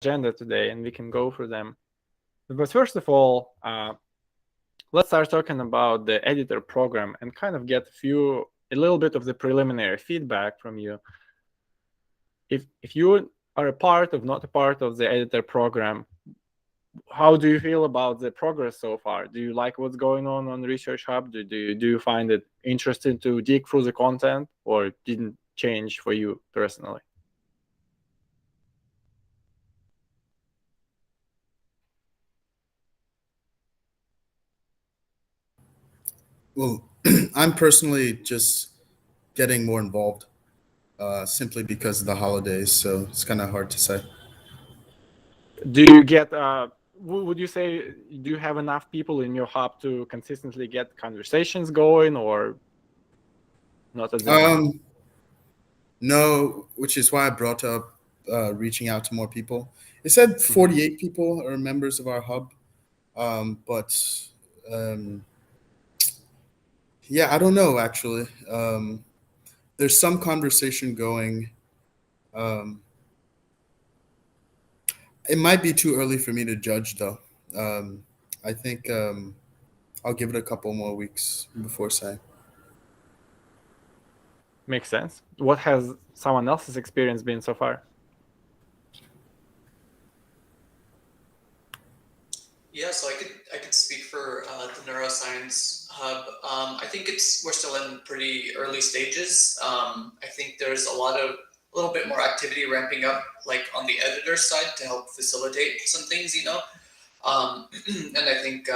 agenda today, and we can go through them. But first of all, let's start talking about the editor program and kind of get a little bit of the preliminary feedback from you. If you are not a part of the editor program, how do you feel about the progress so far? Do you like what's going on ResearchHub? Do you find it interesting to dig through the content, or didn't change for you personally? Well, I'm personally just getting more involved simply because of the holidays, so it's kind of hard to say. Do you get, would you say, do you have enough people in your hub to consistently get conversations going, or not at the moment? No, which is why I brought up reaching out to more people. It said 48 people are members of our hub, but yeah, I don't know actually. There's some conversation going. It might be too early for me to judge, though. I think I'll give it a couple more weeks before saying. Makes sense. What has someone else's experience been so far? Yeah, so I could speak for the neuroscience hub. I think we're still in pretty early stages. I think there's a little bit more activity ramping up, like on the editor side, to help facilitate some things, and I think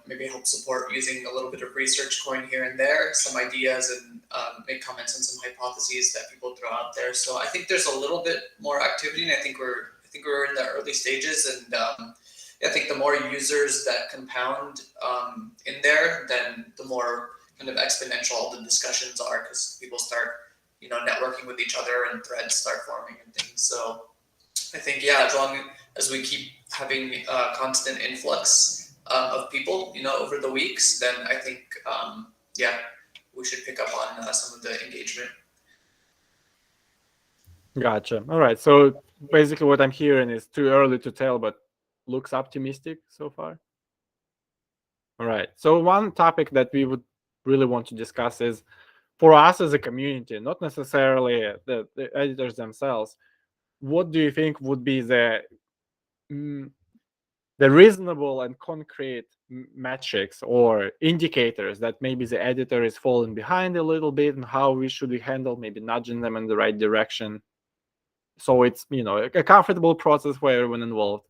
maybe help support using a little bit of research coin here and there, some ideas, and make comments on some hypotheses that people throw out there. So I think there's a little bit more activity, and I think we're in the early stages, and I think the more users that compound in there, then the more kind of exponential the discussions are, because people start, networking with each other and threads start forming and things. So I think, yeah, as long as we keep having constant influx of people, over the weeks, then I think, we should pick up on some of the engagement. Gotcha. All right. So basically what I'm hearing is too early to tell, but looks optimistic so far. All right. So one topic that we would really want to discuss is, for us as a community, not necessarily the editors themselves, what do you think would be the reasonable and concrete metrics or indicators that maybe the editor is falling behind a little bit, and how we should handle maybe nudging them in the right direction, so it's a comfortable process for everyone involved?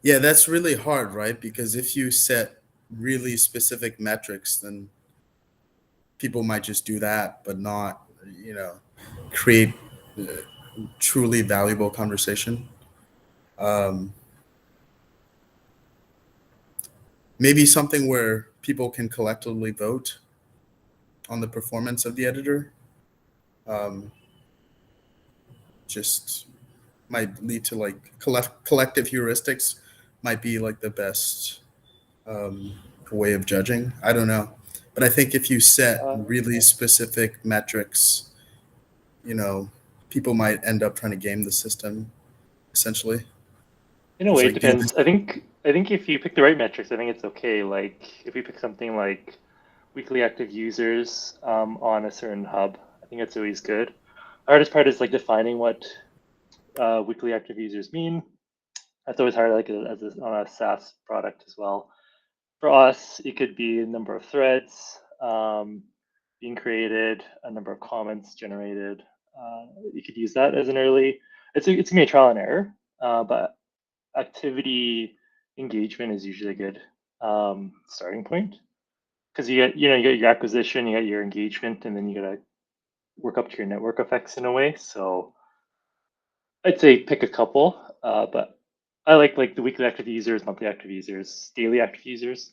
Yeah, that's really hard, right? Because if you set really specific metrics, then people might just do that, but not, create truly valuable conversation. Maybe something where people can collectively vote on the performance of the editor. Just might lead to like collective heuristics might be like the best way of judging. I don't know. But I think if you set really specific metrics, people might end up trying to game the system, essentially. In a way, it depends. I think if you pick the right metrics, I think it's okay. Like if we pick something like weekly active users on a certain hub, I think that's always good. The hardest part is like defining what weekly active users mean. That's always hard, like on a SaaS product as well. For us, it could be a number of threads being created, a number of comments generated. You could use that as an early. It's gonna be a trial and error, but activity engagement is usually a good starting point, because you get your acquisition, you got your engagement, and then you gotta work up to your network effects in a way. So I'd say pick a couple, but I like the weekly active users, monthly active users, daily active users.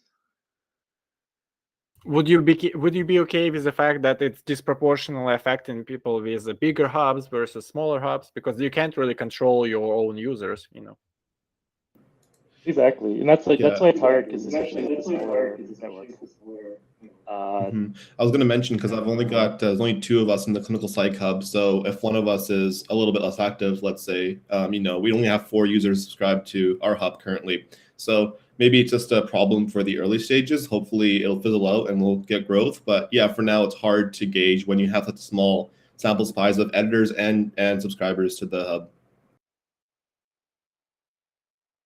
Would you be okay with the fact that it's disproportionately affecting people with the bigger hubs versus smaller hubs, because you can't really control your own users, Exactly, and that's why it's hard, because especially with the smaller networks. I was going to mention, because I've only got there's only 2 of us in the clinical psych hub. So if one of us is a little bit less active, let's say, we only have 4 users subscribed to our hub currently. So maybe it's just a problem for the early stages. Hopefully it'll fizzle out and we'll get growth. But yeah, for now it's hard to gauge when you have such a small sample size of editors and subscribers to the hub.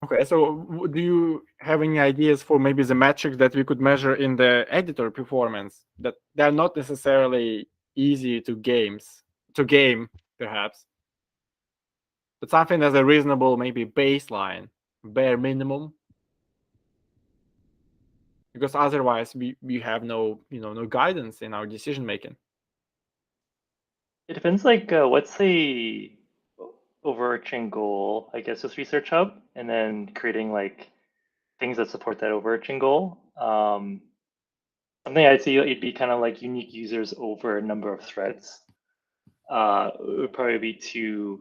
Okay, so do you have any ideas for maybe the metrics that we could measure in the editor performance that they're not necessarily easy to game, perhaps, but something that's a reasonable maybe baseline, bare minimum? Because otherwise we have no guidance in our decision making. It depends, like, what's the overarching goal, I guess, with ResearchHub, and then creating like things that support that overarching goal. Something I'd say it'd be kind of like unique users over a number of threads. It would probably be 2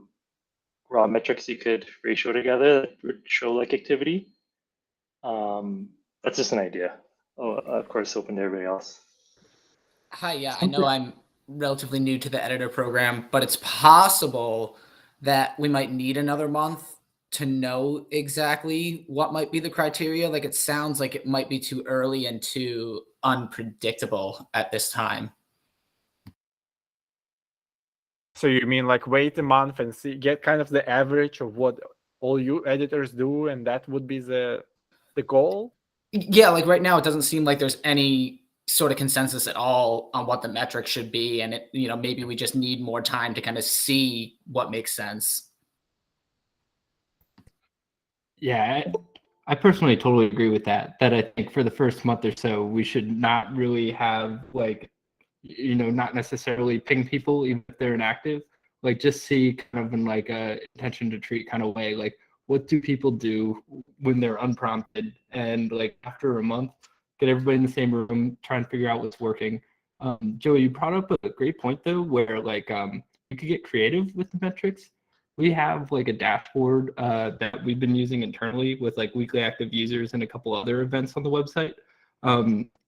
raw metrics you could ratio together that would show like activity. That's just an idea. Oh, of course, open to everybody else. Hi, yeah, I know I'm relatively new to the editor program, but it's possible that we might need another month to know exactly what might be the criteria. Like, it sounds like it might be too early and too unpredictable at this time. So you mean like wait a month and get kind of the average of what all you editors do, and that would be the goal? Yeah, like right now it doesn't seem like there's any sort of consensus at all on what the metric should be, and maybe we just need more time to kind of see what makes sense. Yeah, I personally totally agree with that. That I think for the first month or so, we should not really have not necessarily ping people even if they're inactive. Like, just see kind of in like a intention to treat kind of way, like what do people do when they're unprompted, and like after a month, get everybody in the same room, try and figure out what's working. Joey, you brought up a great point though, where like you could get creative with the metrics. We have like a dashboard that we've been using internally with like weekly active users and a couple other events on the website.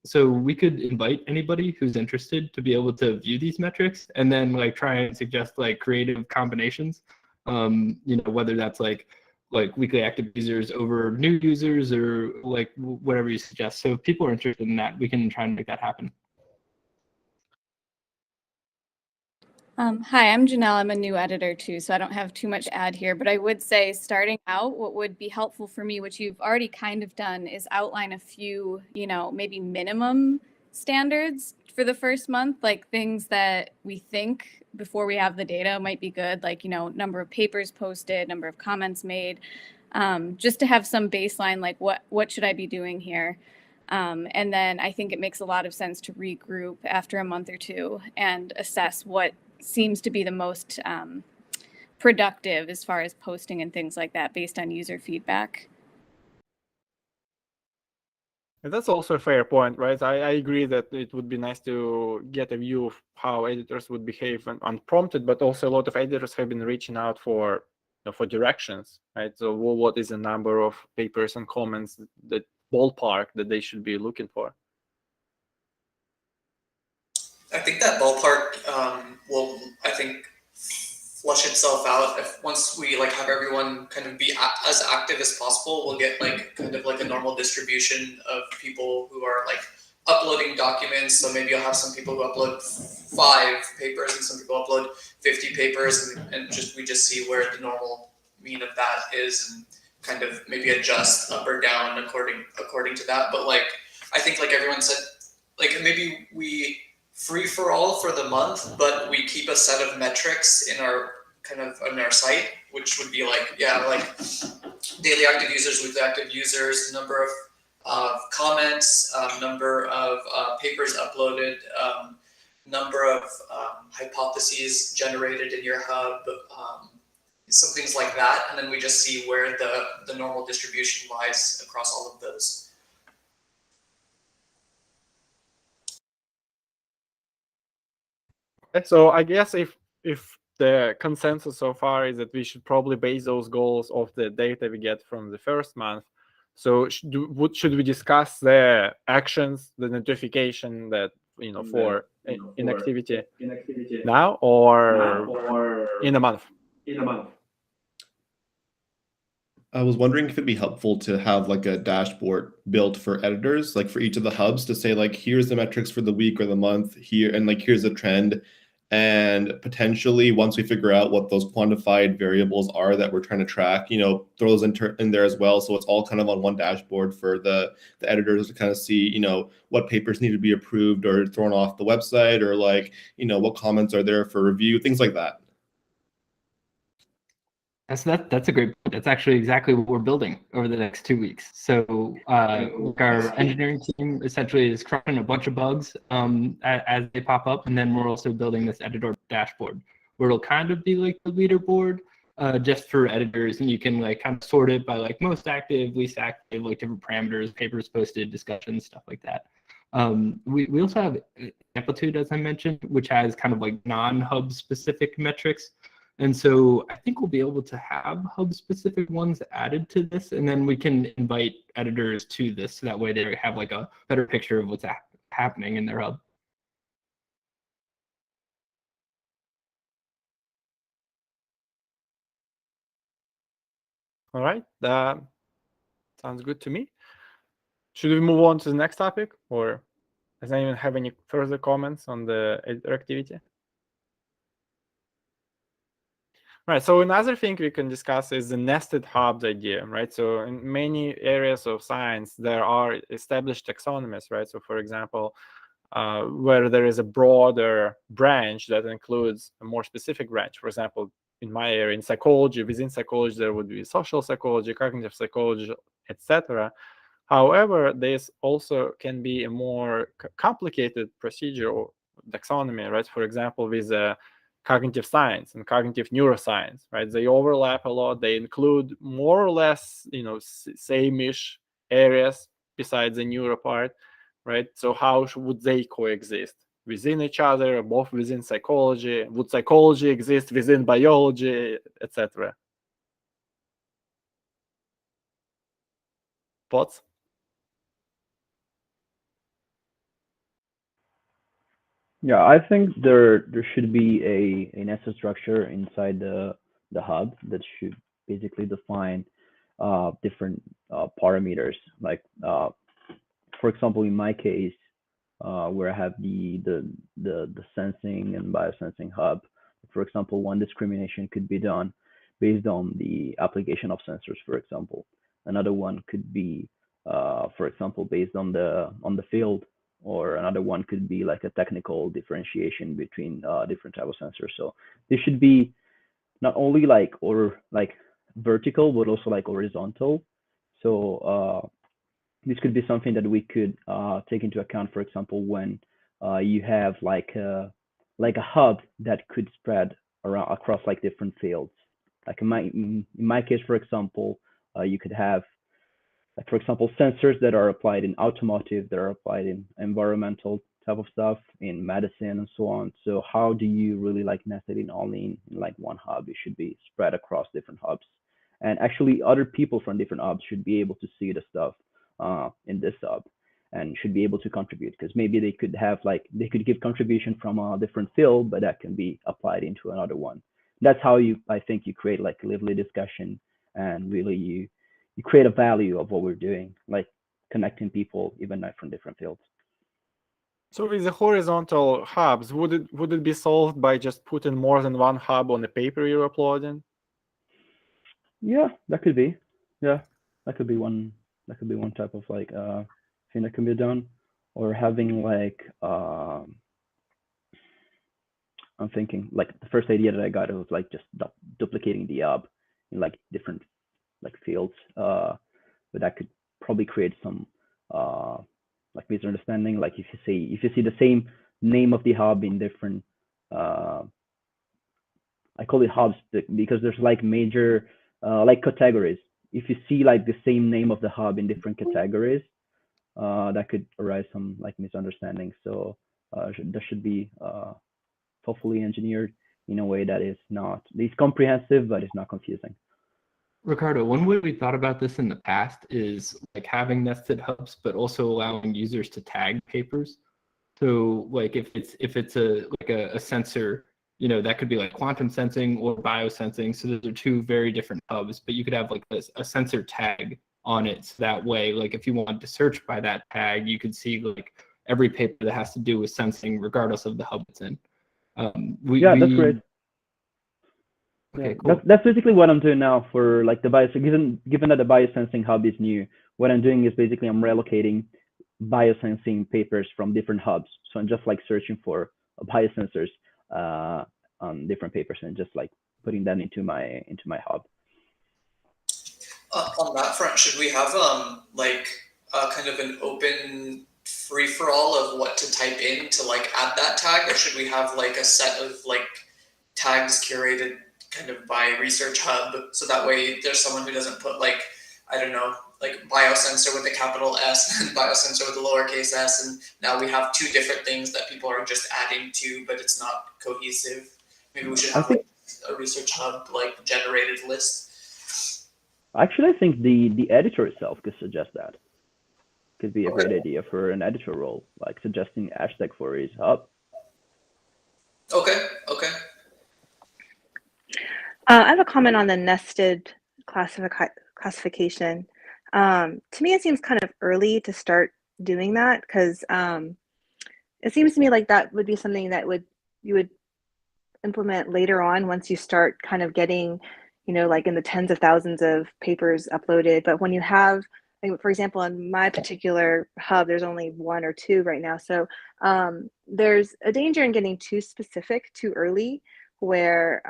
So we could invite anybody who's interested to be able to view these metrics and then like try and suggest like creative combinations. Whether that's like weekly active users over new users or like whatever you suggest. So if people are interested in that, we can try and make that happen. Hi, I'm Janelle. I'm a new editor too, so I don't have too much to add here, but I would say starting out, what would be helpful for me, which you've already kind of done, is outline a few, maybe minimum standards for the first month, like things that we think before we have the data might be good, like, number of papers posted, number of comments made, just to have some baseline, like what should I be doing here? And then I think it makes a lot of sense to regroup after a month or two and assess what seems to be the most productive as far as posting and things like that based on user feedback. And that's also a fair point, right? I agree that it would be nice to get a view of how editors would behave when unprompted, but also a lot of editors have been reaching out for directions, right? So what is the number of papers and comments, the ballpark that they should be looking for? I think that ballpark will, I think, flush itself out once we have everyone kind of be as active as possible. We'll get kind of a normal distribution of people who are uploading documents. So maybe you'll have some people who upload 5 papers and some people upload 50 papers, and we just see where the normal mean of that is, and kind of maybe adjust up or down according to that. But I think everyone said, maybe we free for all for the month, but we keep a set of metrics in our site, which would be daily active users, weekly active users, number of comments, number of papers uploaded, number of hypotheses generated in your hub, some things like that, and then we just see where the normal distribution lies across all of those. So I guess if the consensus so far is that we should probably base those goals off the data we get from the first month, So should we discuss the actions, the notification that for inactivity now or in a month? I was wondering if it'd be helpful to have like a dashboard built for editors, like for each of the hubs, to say like, here's the metrics for the week or the month here, and like here's the trend. And potentially once we figure out what those quantified variables are that we're trying to track, throw those in there as well. So it's all kind of on one dashboard for the editors to kind of see, what papers need to be approved or thrown off the website, or like, what comments are there for review, things like that. That's a great point. That's actually exactly what we're building over the next 2 weeks. So our engineering team essentially is crushing a bunch of bugs as they pop up, and then we're also building this editor dashboard where it'll kind of be like the leaderboard just for editors, and you can like kind of sort it by like most active, least active, like different parameters, papers posted, discussions, stuff like that. We also have Amplitude, as I mentioned, which has kind of like non-hub specific metrics. And so I think we'll be able to have hub-specific ones added to this, and then we can invite editors to this. So that way they have like a better picture of what's happening in their hub. All right, that sounds good to me. Should we move on to the next topic, or does anyone have any further comments on the editor activity? Right, so another thing we can discuss is the nested hubs idea, right? So in many areas of science, there are established taxonomies, right? So for example, where there is a broader branch that includes a more specific branch. For example, in my area, in psychology, within psychology, there would be social psychology, cognitive psychology, etc. However, this also can be a more complicated procedure or taxonomy, right? For example, with cognitive science and cognitive neuroscience, right? They overlap a lot. They include more or less, same-ish areas besides the neuro part, right? So how would they coexist within each other, or both within psychology? Would psychology exist within biology, etc.? Thoughts? Yeah, I think there should be a nested structure inside the hub that should basically define different parameters. Like for example, in my case, where I have the sensing and biosensing hub. For example, one discrimination could be done based on the application of sensors. For example, another one could be, for example, based on the field. Or another one could be like a technical differentiation between different type of sensors. So this should be not only like vertical, but also like horizontal. So this could be something that we could take into account, for example, when you have like a hub that could spread around across like different fields. Like in my case, for example, you could have, like, for example, sensors that are applied in automotive, that are applied in environmental type of stuff, in medicine and so on. So how do you really like nest it in only in like one hub? It should be spread across different hubs. And actually other people from different hubs should be able to see the stuff in this hub and should be able to contribute, because maybe they could have they could give contribution from a different field, but that can be applied into another one. That's how I think you create like lively discussion, and really you create a value of what we're doing, like connecting people even not from different fields. So with the horizontal hubs, would it be solved by just putting more than one hub on the paper you're uploading? Yeah, that could be. Yeah, that could be one. That could be one type of like thing that can be done, or having like I'm thinking like the first idea that I got was like just duplicating the hub in like different like fields, but that could probably create some like misunderstanding. Like if you see the same name of the hub in different, I call it hubs because there's like major like categories. If you see like the same name of the hub in different categories, that could arise some like misunderstanding. So that should be thoughtfully engineered in a way that is comprehensive, but it's not confusing. Ricardo, one way we thought about this in the past is like having nested hubs, but also allowing users to tag papers. So like if it's a sensor, that could be like quantum sensing or biosensing. So those are two very different hubs, but you could have like a sensor tag on it. So that way, like if you wanted to search by that tag, you could see like every paper that has to do with sensing, regardless of the hub it's in. That's great. Okay, Yeah, cool. that's basically what I'm doing now for like the bios. Given that the biosensing hub is new, what I'm doing is basically I'm relocating biosensing papers from different hubs. So I'm just like searching for biosensors on different papers and just like putting that into my hub. On that front, should we have kind of an open free for all of what to type in to like add that tag, or should we have like a set of like tags curated kind of by ResearchHub, so that way there's someone who doesn't put like, I don't know, like biosensor with a capital S and biosensor with a lowercase s, and now we have two different things that people are just adding to, but it's not cohesive. Maybe we should have like a ResearchHub like generated list. Actually, I think the editor itself could suggest that. Could be a great idea for an editor role, like suggesting hashtag for his hub. Okay. I have a comment on the nested classification. To me, it seems kind of early to start doing that because it seems to me like that would be something that you would implement later on once you start kind of getting, like in the tens of thousands of papers uploaded. But when you have, like, for example, on my particular hub, there's only one or two right now. So there's a danger in getting too specific too early, where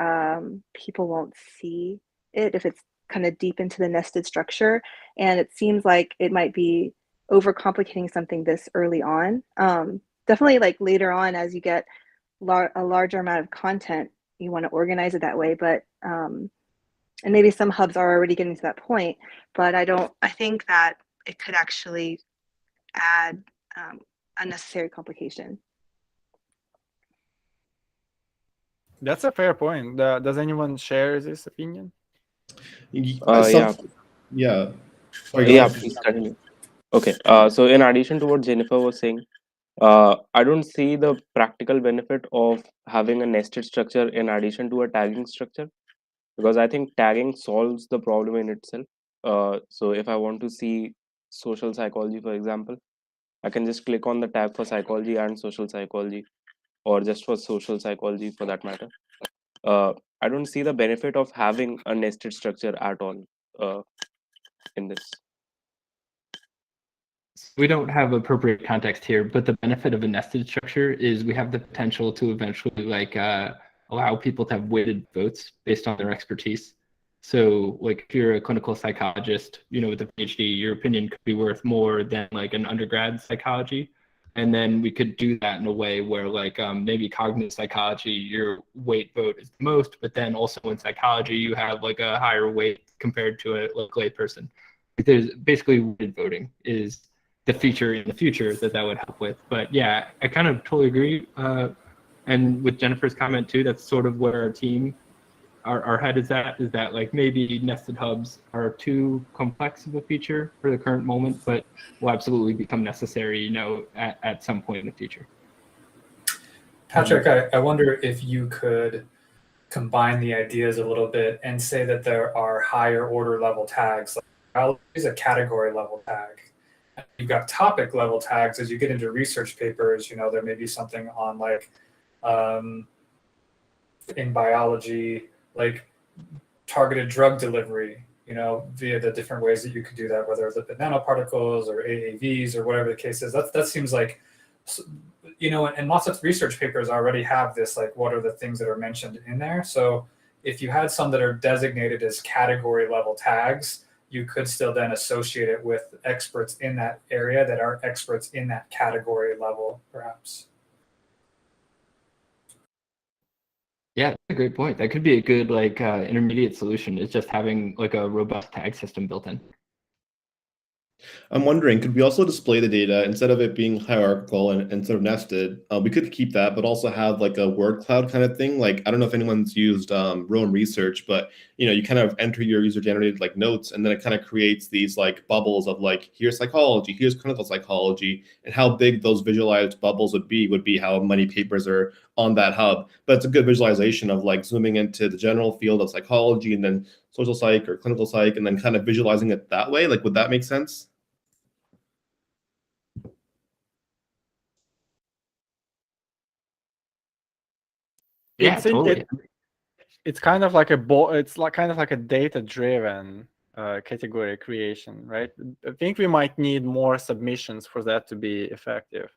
people won't see it if it's kind of deep into the nested structure. And it seems like it might be overcomplicating something this early on. Definitely like later on, as you get a larger amount of content, you want to organize it that way. But and maybe some hubs are already getting to that point, but I think that it could actually add unnecessary complication. That's a fair point. Does anyone share this opinion? Yeah. Sorry, Yeah, please continue. Okay. So in addition to what Jennifer was saying, I don't see the practical benefit of having a nested structure in addition to a tagging structure, because I think tagging solves the problem in itself. So if I want to see social psychology, for example, I can just click on the tag for psychology and social psychology, or just for social psychology for that matter. I don't see the benefit of having a nested structure at all in this. We don't have appropriate context here, but the benefit of a nested structure is we have the potential to eventually like allow people to have weighted votes based on their expertise. So like if you're a clinical psychologist, with a PhD, your opinion could be worth more than like an undergrad psychology. And then we could do that in a way where like maybe cognitive psychology, your weight vote is the most, but then also in psychology, you have like a higher weight compared to a lay person. There's basically weighted voting is the feature in the future that would help with. But yeah, I kind of totally agree. And with Jennifer's comment too, that's sort of where our team, our head is at, is that like maybe nested hubs are too complex of a feature for the current moment, but will absolutely become necessary, at some point in the future. Patrick, I wonder if you could combine the ideas a little bit and say that there are higher order level tags. Like biology is a category level tag. You've got topic level tags. As you get into research papers, there may be something on like in biology, like targeted drug delivery, via the different ways that you could do that, whether it's lipid nanoparticles or AAVs or whatever the case is. That seems like, and lots of research papers already have this, like, what are the things that are mentioned in there? So if you had some that are designated as category level tags, you could still then associate it with experts in that area that are experts in that category level, perhaps. Yeah, that's a great point. That could be a good like intermediate solution. Is just having like a robust tag system built in. I'm wondering, could we also display the data instead of it being hierarchical and sort of nested? We could keep that, but also have like a word cloud kind of thing. Like, I don't know if anyone's used Roam Research, but you kind of enter your user generated like notes, and then it kind of creates these like bubbles of like, here's psychology, here's clinical psychology, and how big those visualized bubbles would be how many papers are on that hub. But it's a good visualization of like zooming into the general field of psychology and then social psych or clinical psych, and then kind of visualizing it that way. Like, would that make sense? Yeah, totally. It's kind of like it's like kind of like a data-driven category creation, right? I think we might need more submissions for that to be effective.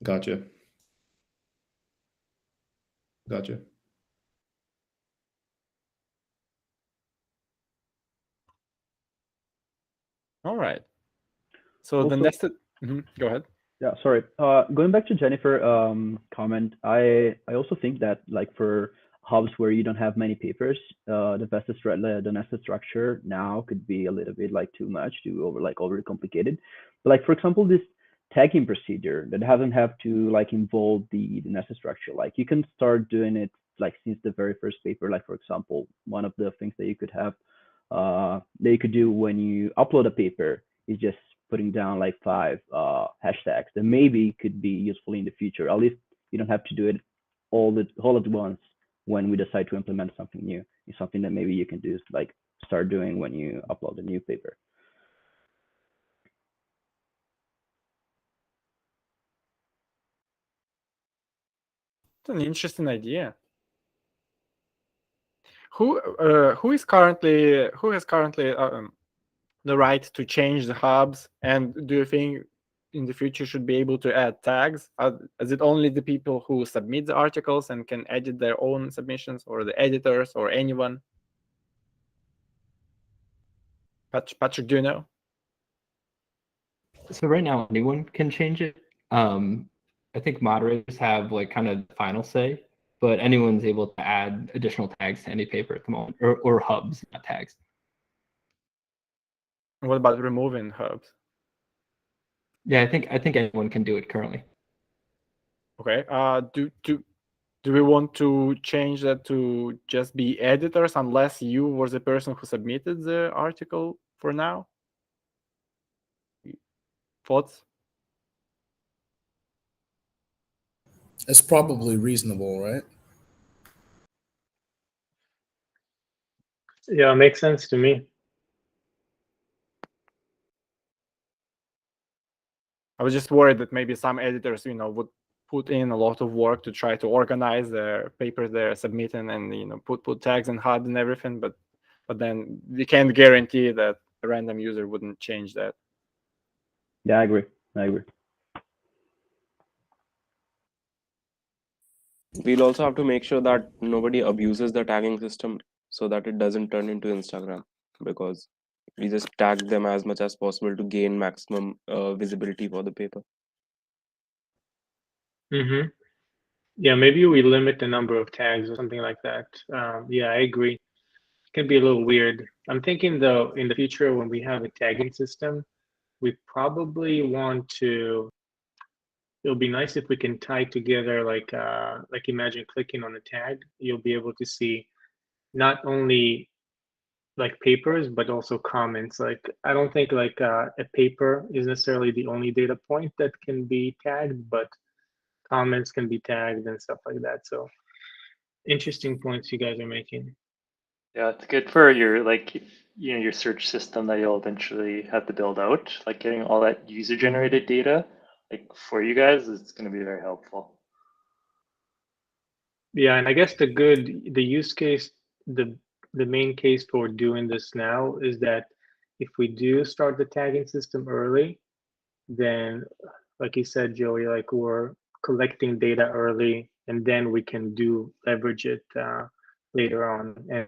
Gotcha. All right. So Also, the nested. Go ahead. Yeah, sorry. Going back to Jennifer comment, I also think that like for hubs where you don't have many papers, the nested structure now could be a little bit like too much, overly complicated. But like for example, this tagging procedure that doesn't have to like involve the nested structure. Like you can start doing it like since the very first paper. Like for example, one of the things that you could have that you could do when you upload a paper is just putting down like 5 hashtags that maybe could be useful in the future. At least you don't have to do it all at once when we decide to implement something new. It's something that maybe you can do like start doing when you upload a new paper. It's an interesting idea. Who has currently the right to change the hubs, and do you think in the future should be able to add tags? Is it only the people who submit the articles and can edit their own submissions, or the editors, or anyone? Patrick, do you know? So right now anyone can change it. I think moderators have like kind of the final say, but anyone's able to add additional tags to any paper at the moment, or hubs, not tags. What about removing hubs? Yeah, I think anyone can do it currently. Okay. Do we want to change that to just be editors unless you were the person who submitted the article for now? Thoughts? It's probably reasonable, right? Yeah, makes sense to me. I was just worried that maybe some editors, would put in a lot of work to try to organize their papers they're submitting, and put tags and HUD and everything, but then we can't guarantee that a random user wouldn't change that. Yeah, I agree. We'll also have to make sure that nobody abuses the tagging system so that it doesn't turn into Instagram, because we just tag them as much as possible to gain maximum visibility for the paper. Yeah, maybe we limit the number of tags or something like that. Yeah, I agree. It can be a little weird. I'm thinking though, in the future when we have a tagging system, we probably want to. It'll be nice if we can tie together like imagine clicking on a tag, you'll be able to see not only like papers but also comments. Like I don't think like a paper is necessarily the only data point that can be tagged, but comments can be tagged and stuff like that. So interesting points you guys are making. Yeah, it's good for your your search system that you'll eventually have to build out. Like getting all that user generated data, like for you guys, it's going to be very helpful. Yeah, and I guess the use case, the main case for doing this now is that if we do start the tagging system early, then like you said, Joey, like we're collecting data early, and then we can leverage it later on. And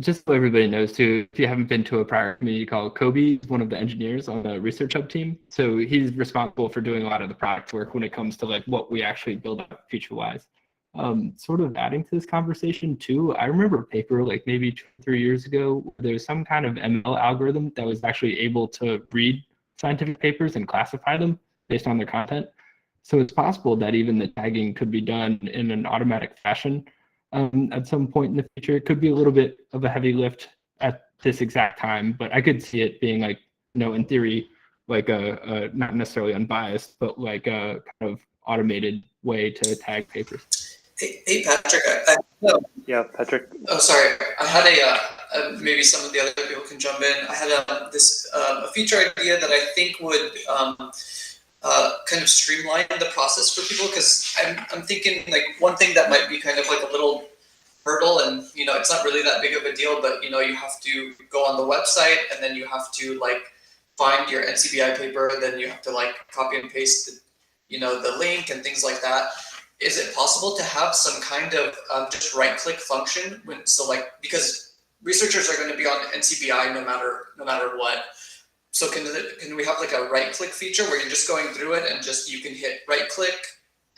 Just so everybody knows too, if you haven't been to a prior community call, Kobe is one of the engineers on the ResearchHub team. So he's responsible for doing a lot of the product work when it comes to like what we actually build up feature-wise. Sort of adding to this conversation too, I remember a paper like maybe 2 or 3 years ago, where there was some kind of ML algorithm that was actually able to read scientific papers and classify them based on their content. So it's possible that even the tagging could be done in an automatic fashion at some point in the future. It could be a little bit of a heavy lift at this exact time, but I could see it being like, in theory, like a not necessarily unbiased, but like a kind of automated way to tag papers. Hey Patrick. Yeah, Patrick. Oh, sorry. I had maybe some of the other people can jump in. I had a feature idea that I think would kind of streamline the process for people, because I'm thinking like one thing that might be kind of like a little hurdle, and it's not really that big of a deal, but you have to go on the website, and then you have to like find your NCBI paper, and then you have to like copy and paste the link and things like that. Is it possible to have some kind of just right-click function because researchers are going to be on NCBI no matter what? So can we have like a right-click feature where you're just going through it and just you can hit right-click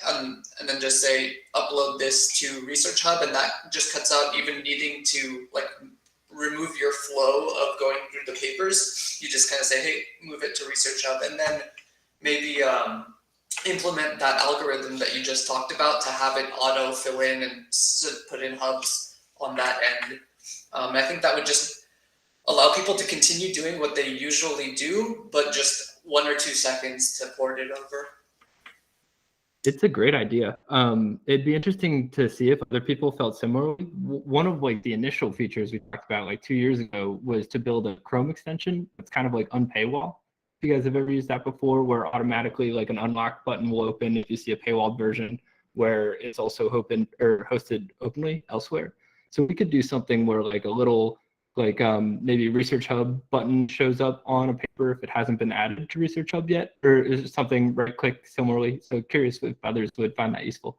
and then just say upload this to ResearchHub, and that just cuts out even needing to like remove your flow of going through the papers. You just kind of say, hey, move it to ResearchHub, and then maybe implement that algorithm that you just talked about to have it auto fill in and put in hubs on that end. I think that would just allow people to continue doing what they usually do, but just 1 or 2 seconds to port it over. It's a great idea. It'd be interesting to see if other people felt similarly. One of like the initial features we talked about like 2 years ago was to build a Chrome extension. It's kind of like unpaywall. If you guys have ever used that before, where automatically like an unlock button will open if you see a paywalled version, where it's also open or hosted openly elsewhere. So we could do something where like a little like maybe ResearchHub button shows up on a paper if it hasn't been added to ResearchHub yet, or is it something right-click similarly? So curious if others would find that useful.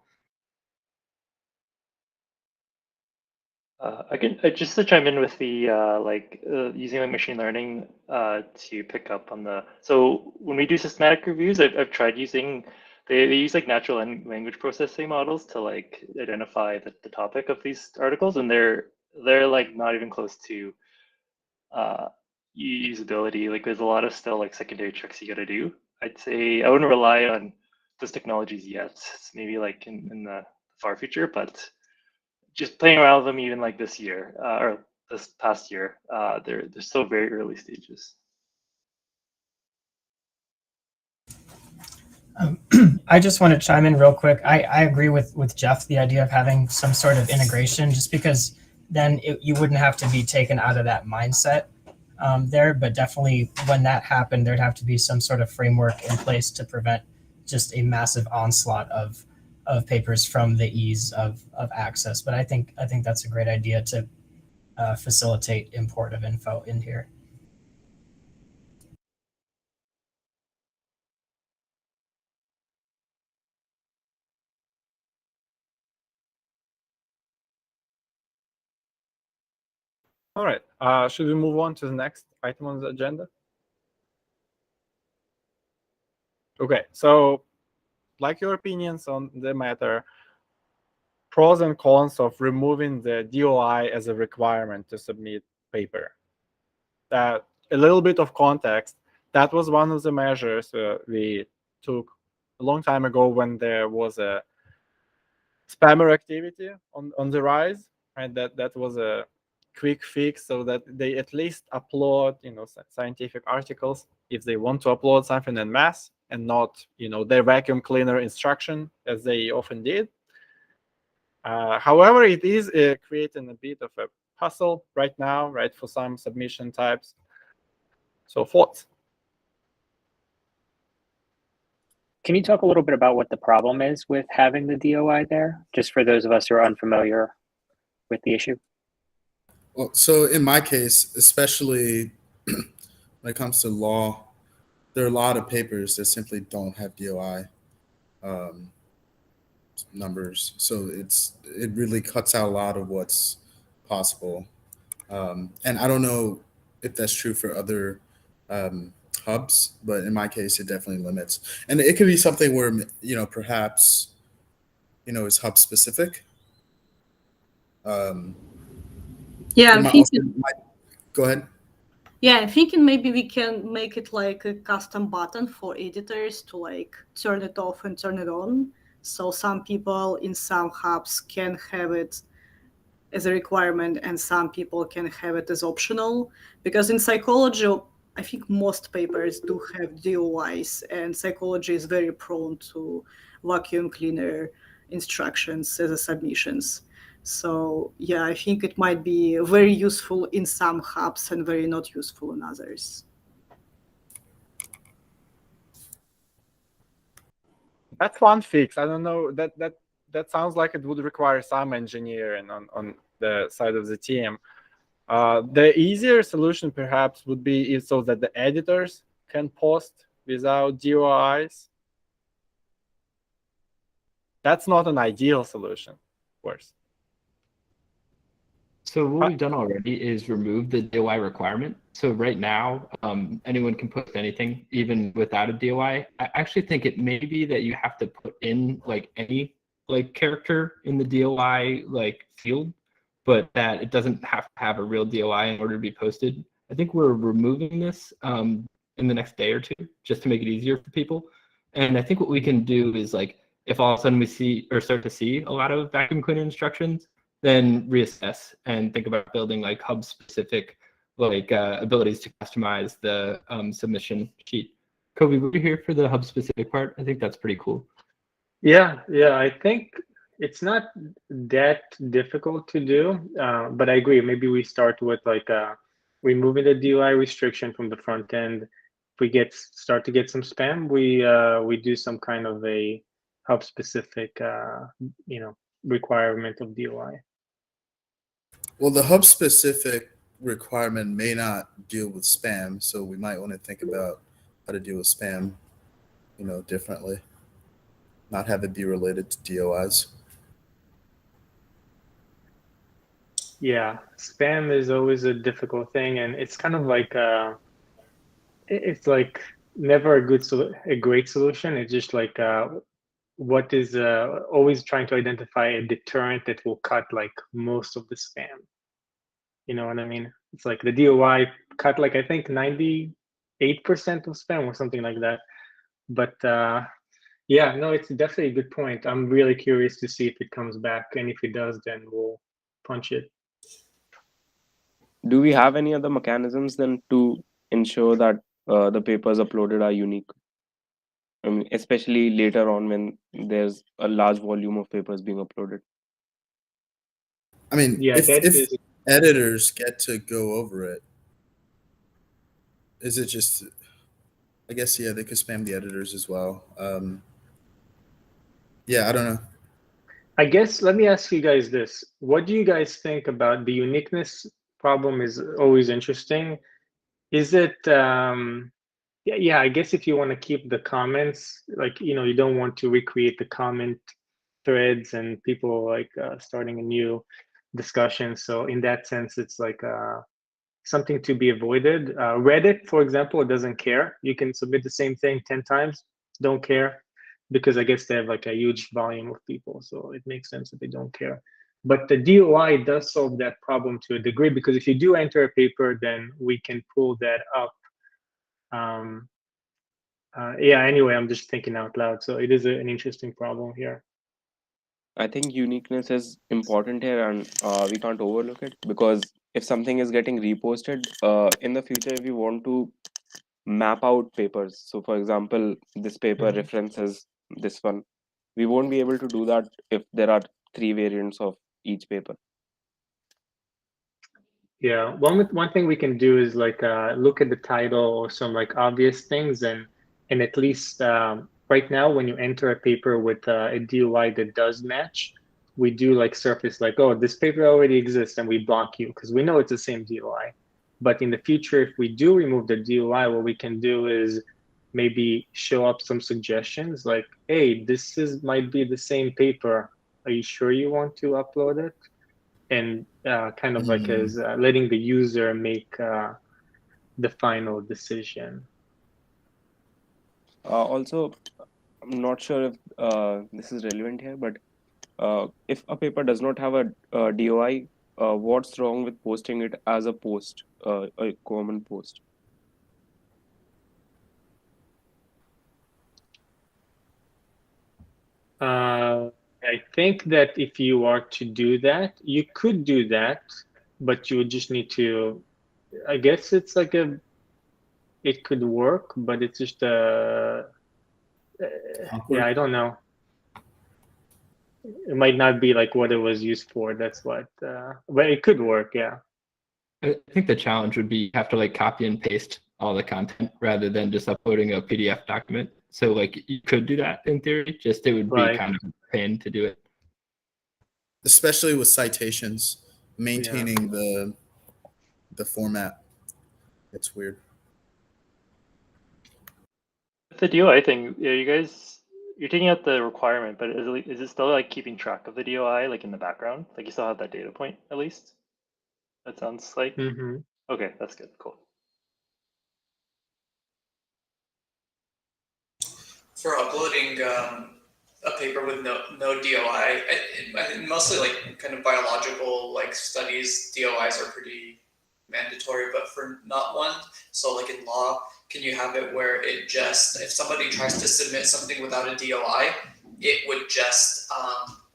I can just to chime in with the using like machine learning to pick up on the. So when we do systematic reviews, I've tried using. They use like natural language processing models to like identify the topic of these articles, and they're like not even close to usability. Like there's a lot of still like secondary tricks you got to do. I'd say I wouldn't rely on those technologies yet. It's maybe like in the far future, but just playing around with them even like this year or this past year, they're still very early stages. I just want to chime in real quick. I agree with Jeff, the idea of having some sort of integration, just because then you wouldn't have to be taken out of that mindset there. But definitely when that happened, there'd have to be some sort of framework in place to prevent just a massive onslaught of papers from the ease of access. But I think that's a great idea to facilitate import of info in here. All right. Should we move on to the next item on the agenda? Okay. So, like your opinions on the matter, pros and cons of removing the DOI as a requirement to submit paper. A little bit of context. That was one of the measures we took a long time ago when there was a spammer activity on the rise, and that was a quick fix so that they at least upload scientific articles if they want to upload something en masse and not their vacuum cleaner instruction as they often did. However, it is creating a bit of a hassle right now, right, for some submission types. So thoughts? Can you talk a little bit about what the problem is with having the DOI there, just for those of us who are unfamiliar with the issue? Well, so in my case, especially when it comes to law, there are a lot of papers that simply don't have DOI numbers. So it really cuts out a lot of what's possible. And I don't know if that's true for other hubs, but in my case, it definitely limits. And it could be something where, perhaps, is hub specific. Yeah, there I'm might thinking. Go ahead. Yeah, I'm thinking maybe we can make it like a custom button for editors to like turn it off and turn it on. So some people in some hubs can have it as a requirement and some people can have it as optional. Because in psychology, I think most papers do have DOIs, and psychology is very prone to vacuum cleaner instructions as a submissions. So yeah, I think it might be very useful in some hubs and very not useful in others. That's one fix. I don't know, that sounds like it would require some engineering on the side of the team. The easier solution perhaps would be so that the editors can post without DOIs. That's not an ideal solution, of course. So what we've done already is remove the DOI requirement. So right now, anyone can post anything, even without a DOI. I actually think it may be that you have to put in like any like character in the DOI like field, but that it doesn't have to have a real DOI in order to be posted. I think we're removing this in the next day or two, just to make it easier for people. And I think what we can do is like, if all of a sudden we see or start to see a lot of vacuum cleaner instructions, then reassess and think about building like hub specific like abilities to customize the submission sheet. Kobe, were you here for the hub specific part? I think that's pretty cool. Yeah, I think it's not that difficult to do, but I agree. Maybe we start with like removing the DOI restriction from the front end. If we start to get some spam, we do some kind of a hub specific requirement of DOI. Well, the hub specific requirement may not deal with spam, so we might want to think about how to deal with spam, differently. Not have it be related to DOIs. Yeah, spam is always a difficult thing, and it's kind of like it's like never a great solution. It's just like what is always trying to identify a deterrent that will cut like most of the spam. You know what I mean? It's like the DOI cut like I think 98% of spam or something like that. But yeah, no, it's definitely a good point. I'm really curious to see if it comes back, and if it does, then we'll punch it. Do we have any other mechanisms then to ensure that the papers uploaded are unique? I mean, especially later on when there's a large volume of papers being uploaded. I mean, Yeah, if editors get to go over it, is it just? I guess yeah, they could spam the editors as well. Yeah, I don't know. I guess let me ask you guys this: what do you guys think about the uniqueness problem? Is always interesting. Is it? Yeah, I guess if you want to keep the comments, like you don't want to recreate the comment threads and people like starting a new discussion. So in that sense, it's like something to be avoided. Reddit, for example, doesn't care. You can submit the same thing 10 times, don't care, because I guess they have like a huge volume of people. So it makes sense that they don't care. But the DOI does solve that problem to a degree, because if you do enter a paper, then we can pull that up. Yeah, anyway, I'm just thinking out loud. So it is an interesting problem here. I think uniqueness is important here, and we can't overlook it, because if something is getting reposted in the future, if we want to map out papers, so for example, this paper references this one, we won't be able to do that if there are 3 variants of each paper. Yeah, one thing we can do is like look at the title or some like obvious things, and at least right now when you enter a paper with a DOI that does match, we do like surface like, oh, this paper already exists, and we block you because we know it's the same DOI. But in the future, if we do remove the DOI, what we can do is maybe show up some suggestions like, hey, might be the same paper. Are you sure you want to upload it? And kind of like as letting the user make the final decision. Also, I'm not sure if this is relevant here, but if a paper does not have a DOI, what's wrong with posting it as a post, a common post? I think that if you are to do that, you could do that, but you would just need to, I guess it's like it could work, but it's just yeah, I don't know. It might not be like what it was used for. That's what, but it could work, yeah. I think the challenge would be you have to like copy and paste all the content rather than just uploading a PDF document. So like you could do that in theory, just it would be Right. kind of a pain to do it. Especially with citations, maintaining the format. It's weird. The DOI thing, yeah, you guys, you're taking out the requirement, but is it still like keeping track of the DOI like in the background? Like you still have that data point at least? That sounds like. Okay, that's good. Cool. For uploading a paper with no DOI, I think mostly like kind of biological like studies, DOIs are pretty mandatory, but for not one, so like in law, can you have it where it just, if somebody tries to submit something without a DOI, it would just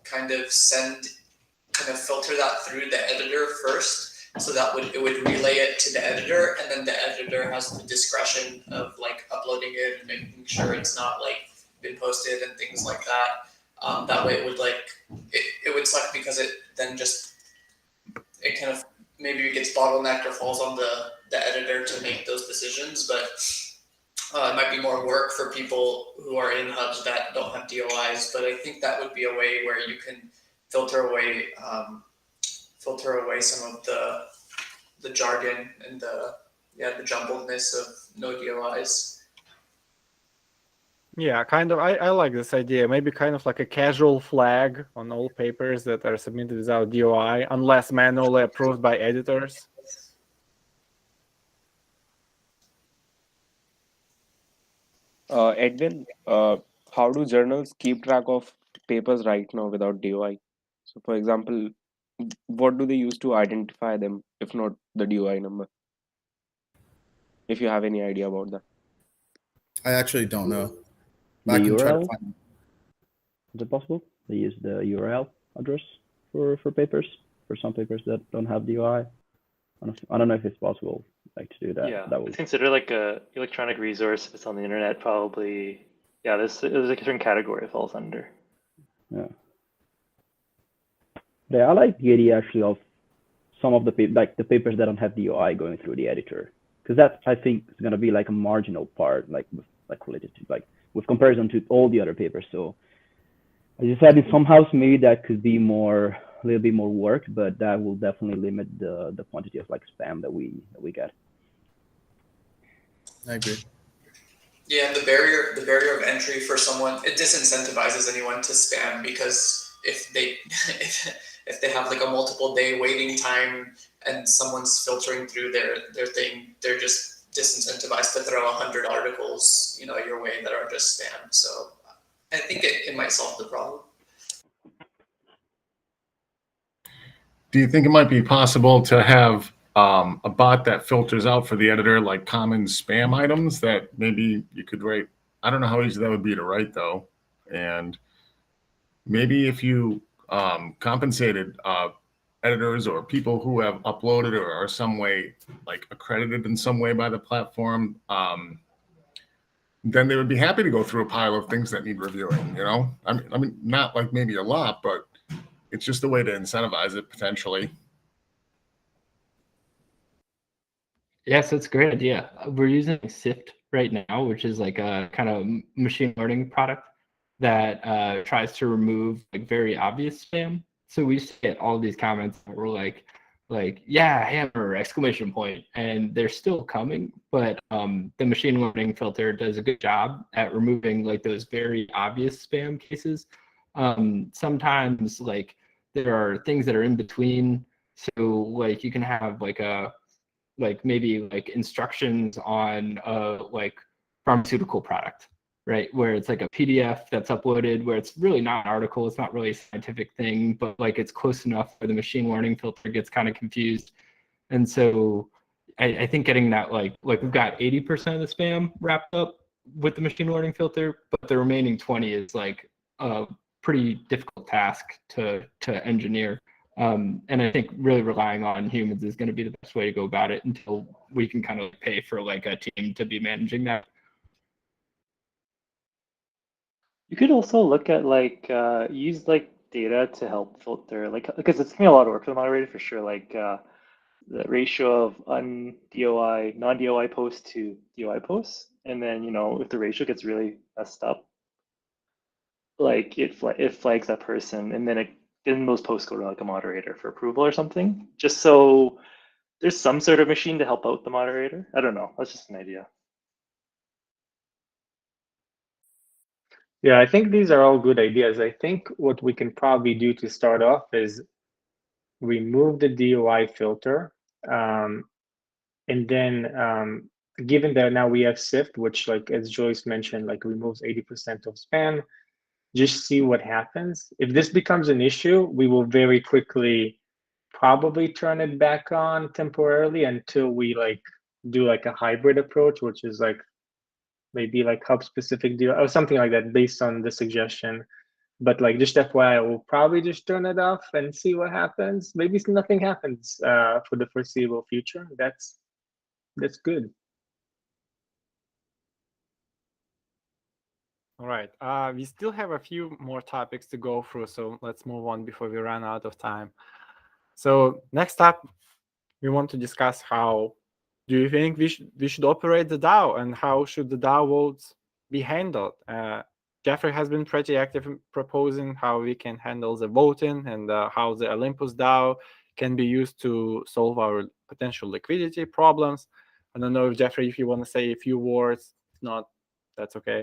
kind of filter that through the editor first, so that it would relay it to the editor, and then the editor has the discretion of like uploading it and making sure it's not like been posted and things like that. That way it would like it would suck because it then just it kind of maybe it gets bottlenecked or falls on the editor to make those decisions, but it might be more work for people who are in hubs that don't have DOIs. But I think that would be a way where you can filter away some of the jargon and the jumbledness of no DOIs. Yeah, kind of. I like this idea. Maybe kind of like a casual flag on all papers that are submitted without DOI, unless manually approved by editors. Edwin, how do journals keep track of papers right now without DOI? So, for example, what do they use to identify them, if not the DOI number? If you have any idea about that. I actually don't know. The I can try to URL? find. Is it possible? They use the URL address for papers, for some papers that don't have DOI. I don't know if it's possible like to do that. Yeah, That would it's considered like a electronic resource. If it's on the internet, probably. Yeah, there's like a certain category it falls under. yeah. Yeah, I like the idea actually of some of the papers that don't have DOI going through the editor, because that I think is gonna be like a marginal part, related to with comparison to all the other papers. So as you said, in some house maybe that could be a little bit more work, but that will definitely limit the quantity of like spam that we get. I agree. Yeah, and the barrier of entry for someone, it disincentivizes anyone to spam, because if they have like a multiple day waiting time and someone's filtering through their thing, they're just disincentivized to throw 100 articles, your way that are just spam. So I think it might solve the problem. Do you think it might be possible to have a bot that filters out for the editor like common spam items that maybe you could write? I don't know how easy that would be to write though. And maybe if you compensated editors or people who have uploaded or are some way like accredited in some way by the platform, then they would be happy to go through a pile of things that need reviewing, I mean, not like maybe a lot, but it's just a way to incentivize it potentially. Yes, that's a great idea. We're using Sift right now, which is like a kind of machine learning product that tries to remove like very obvious spam. So we used to get all these comments that were like, yeah, hammer, exclamation point, and they're still coming, but the machine learning filter does a good job at removing like those very obvious spam cases. Sometimes like there are things that are in between. So like you can have maybe instructions on like pharmaceutical product, right? Where it's like a PDF that's uploaded, where it's really not an article, it's not really a scientific thing, but like it's close enough where the machine learning filter gets kind of confused. And so I think getting that like we've got 80% of the spam wrapped up with the machine learning filter, but the remaining 20 is like a pretty difficult task to engineer. And I think really relying on humans is going to be the best way to go about it until we can kind of pay for like a team to be managing that. You could also look at like use like data to help filter, like because it's gonna be a lot of work for the moderator for sure. Like the ratio of non-DOI posts to DOI posts, and then if the ratio gets really messed up, like it flags that person, and then those posts go to like a moderator for approval or something. Just so there's some sort of machine to help out the moderator. I don't know. That's just an idea. Yeah, I think these are all good ideas. I think what we can probably do to start off is remove the DOI filter. And then given that now we have SIFT, which like as Joyce mentioned, like removes 80% of spam, just see what happens. If this becomes an issue, we will very quickly probably turn it back on temporarily until we like do like a hybrid approach, which is like maybe like hub specific deal or something like that based on the suggestion. But like just FYI, we'll probably just turn it off and see what happens. Maybe nothing happens for the foreseeable future. That's good. All right. We still have a few more topics to go through, so let's move on before we run out of time. So next up, we want to discuss how do you think we should operate the DAO, and how should the DAO votes be handled? Jeffrey has been pretty active in proposing how we can handle the voting and how the olympusDAO can be used to solve our potential liquidity problems. I don't know if Jeffrey, if you want to say a few words. If not, that's okay.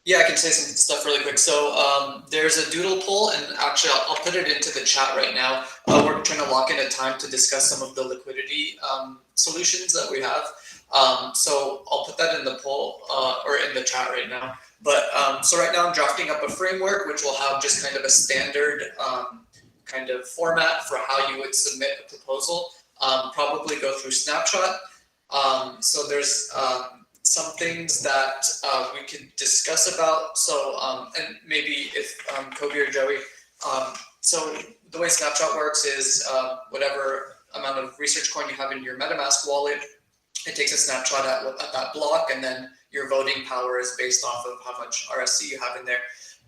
Yeah, I can say some stuff really quick. So there's a doodle poll, and actually I'll put it into the chat right now. We're trying to lock in a time to discuss some of the liquidity solutions that we have. So I'll put that in the poll or in the chat right now. But so right now I'm drafting up a framework which will have just kind of a standard kind of format for how you would submit a proposal. Probably go through Snapshot. So there's some things that we could discuss about. So, and maybe if Kobe or Joey, so the way Snapshot works is whatever amount of research coin you have in your MetaMask wallet, it takes a snapshot at that block, and then your voting power is based off of how much RSC you have in there.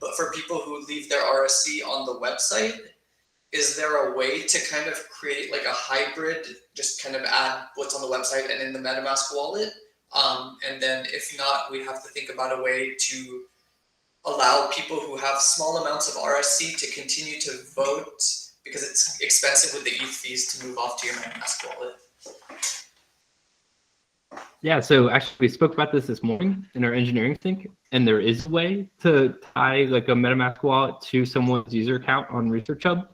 But for people who leave their RSC on the website, is there a way to kind of create like a hybrid, just kind of add what's on the website and in the MetaMask wallet? And then if not, we have to think about a way to allow people who have small amounts of RSC to continue to vote, because it's expensive with the ETH fees to move off to your MetaMask wallet. Yeah, so actually we spoke about this morning in our engineering sync, and there is a way to tie like a MetaMask wallet to someone's user account on ResearchHub.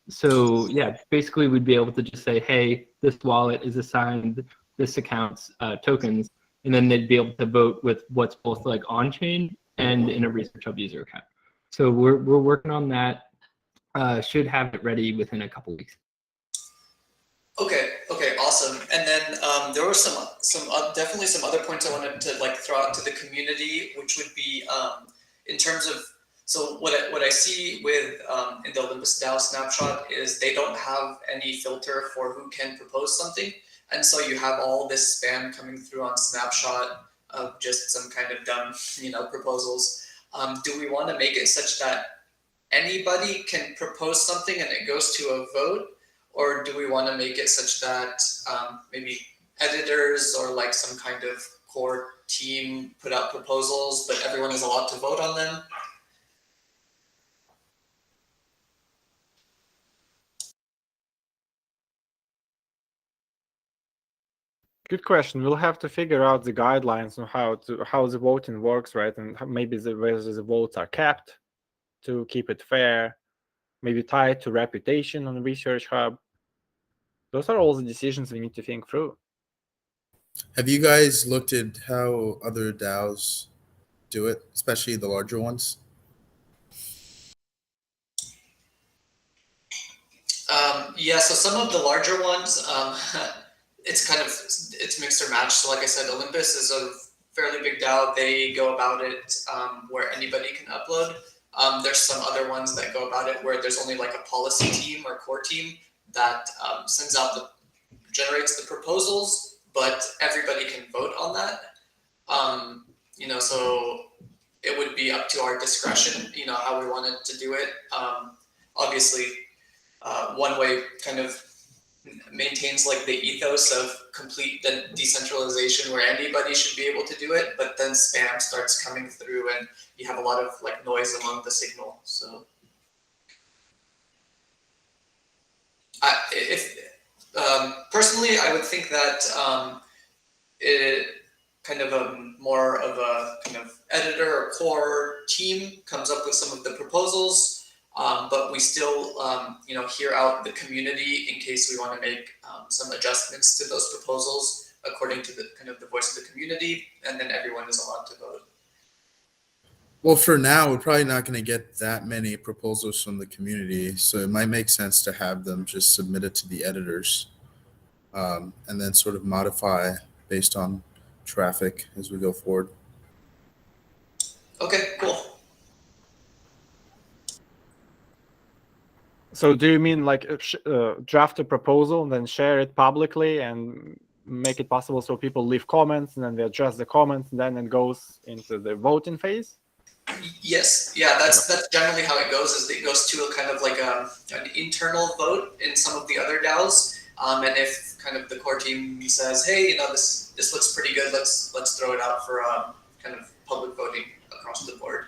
So yeah, basically we'd be able to just say, hey, this wallet is assigned this account's tokens, and then they'd be able to vote with what's both like on-chain and in a ResearchHub user account. So we're working on that. Should have it ready within a couple weeks. Okay, awesome. And then there were some definitely some other points I wanted to like throw out to the community, which would be in terms of, so what I see with in the olympusDAO snapshot is they don't have any filter for who can propose something, and so you have all this spam coming through on snapshot of just some kind of dumb proposals. Do we want to make it such that anybody can propose something and it goes to a vote? Or do we want to make it such that maybe editors or like some kind of core team put out proposals, but everyone is allowed to vote on them? Good question. We'll have to figure out the guidelines on how the voting works, right? And maybe whether the votes are capped to keep it fair, maybe tied to reputation on ResearchHub. Those are all the decisions we need to think through. Have you guys looked at how other DAOs do it, especially the larger ones? Yeah, so some of the larger ones, it's mixed or match. So like I said, Olympus is a fairly big DAO. They go about it where anybody can upload. There's some other ones that go about it where there's only like a policy team or core team that generates the proposals, but everybody can vote on that. So it would be up to our discretion, how we wanted to do it. Obviously, one way kind of maintains like the ethos of complete decentralization where anybody should be able to do it, but then spam starts coming through and you have a lot of like noise among the signal. So personally, I would think that it kind of more of a kind of editor or core team comes up with some of the proposals. But we still, hear out the community in case we want to make some adjustments to those proposals according to the kind of the voice of the community, and then everyone is allowed to vote. Well, for now, we're probably not going to get that many proposals from the community, so it might make sense to have them just submitted to the editors, and then sort of modify based on traffic as we go forward. Okay, cool. So do you mean like draft a proposal and then share it publicly and make it possible so people leave comments and then they adjust the comments and then it goes into the voting phase? Yes, yeah, that's generally how it goes. Is it goes to a kind of like an internal vote in some of the other DAOs, and if kind of the core team says, hey, this looks pretty good, let's throw it out for kind of public voting across the board.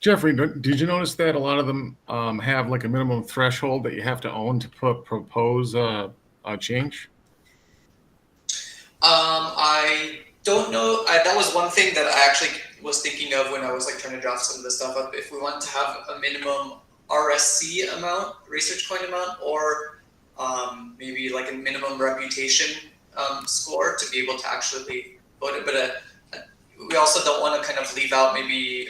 Jeffrey, did you notice that a lot of them have like a minimum threshold that you have to own to propose a change? I don't know. That was one thing that I actually was thinking of when I was like trying to draft some of the stuff up. If we want to have a minimum RSC amount, research coin amount, or maybe like a minimum reputation score to be able to actually vote it. But we also don't want to kind of leave out maybe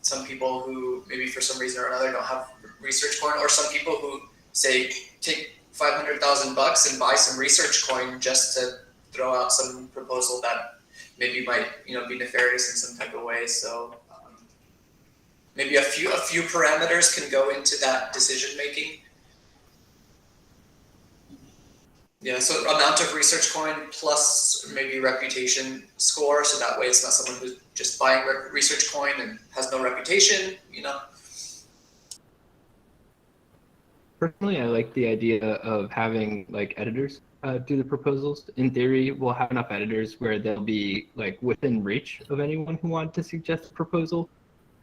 some people who maybe for some reason or another don't have research coin, or some people who say take $500,000 and buy some research coin just to throw out some proposal that maybe might be nefarious in some type of way. So maybe a few parameters can go into that decision making. Yeah, so amount of research coin plus maybe reputation score, so that way it's not someone who's just buying research coin and has no reputation, Personally, I like the idea of having like editors do the proposals. In theory, we'll have enough editors where they'll be like within reach of anyone who wanted to suggest a proposal.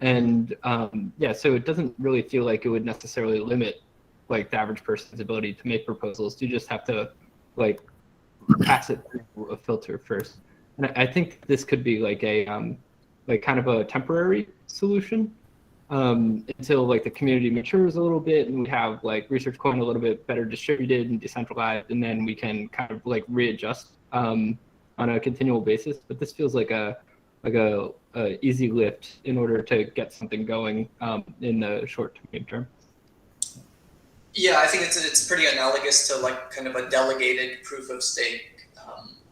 And so it doesn't really feel like it would necessarily limit like the average person's ability to make proposals. You just have to like pass it through a filter first. And I think this could be like a like kind of a temporary solution until like the community matures a little bit and we have like research coin a little bit better distributed and decentralized, and then we can kind of like readjust on a continual basis. But this feels like a easy lift in order to get something going in the short to medium term. Yeah, I think it's pretty analogous to like kind of a delegated proof of stake